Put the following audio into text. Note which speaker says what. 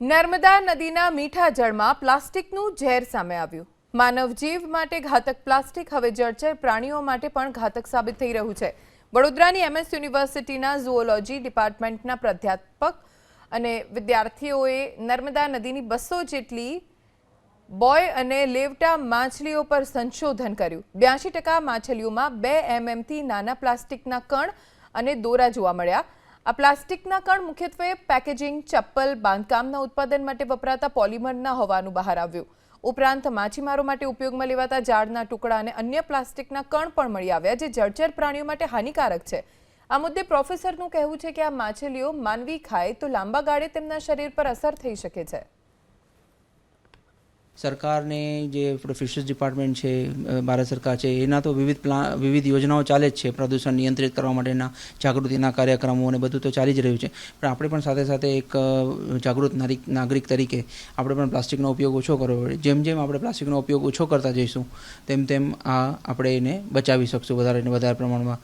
Speaker 1: નર્મદા નદીના મીઠા જળમાં પ્લાસ્ટિકનું ઝેર સામે આવ્યું। માનવ જીવ માટે ઘાતક પ્લાસ્ટિક હવે જળચર પ્રાણીઓ માટે પણ ઘાતક સાબિત થઈ રહ્યું છે। વડોદરાની એમએસ યુનિવર્સિટીના ઝૂઓલોજી ડિપાર્ટમેન્ટના પ્રાધ્યાપક અને વિદ્યાર્થીઓએ નર્મદા નદીની 200 જેટલી બોય અને લેવટા માછલીઓ પર સંશોધન કર્યું। 82% માછલીઓમાં 2 mmથી નાના પ્લાસ્ટિકના કણ અને દોરા જોવા મળ્યા। આ પ્લાસ્ટિકના કણ મુખ્યત્વે પેકેજિંગ, ચપ્પલ, બાંધકામના ઉત્પાદન માટે વપરાતા પોલિમરના હોવાનું બહાર આવ્યું। ઉપરાંત માછીમારો માટે ઉપયોગમાં લેવાતા ઝાડના ટુકડા અને અન્ય પ્લાસ્ટિકના કણ પણ મળી આવ્યા, જે જળચર પ્રાણીઓ માટે હાનિકારક છે। આ મુદ્દે પ્રોફેસરનું કહેવું છે કે આ માછલીઓ માનવી ખાય તો લાંબા ગાળે તેમના શરીર પર અસર થઈ શકે છે।
Speaker 2: સરકારને જે ફિશરીઝ ડિપાર્ટમેન્ટ છે, ભારત સરકાર છે, એના તો વિવિધ યોજનાઓ ચાલે જ છે। પ્રદૂષણ નિયંત્રિત કરવા માટેના જાગૃતિના કાર્યક્રમો અને બધું તો ચાલી જ રહ્યું છે, પણ આપણે પણ સાથે સાથે એક જાગૃત નાગરિક તરીકે આપણે પણ પ્લાસ્ટિકનો ઉપયોગ ઓછો કરવો પડે। જેમ જેમ આપણે પ્લાસ્ટિકનો ઉપયોગ ઓછો કરતા જઈશું તેમ તેમ આપણે એને બચાવી શકશું વધારે ને વધારે પ્રમાણમાં।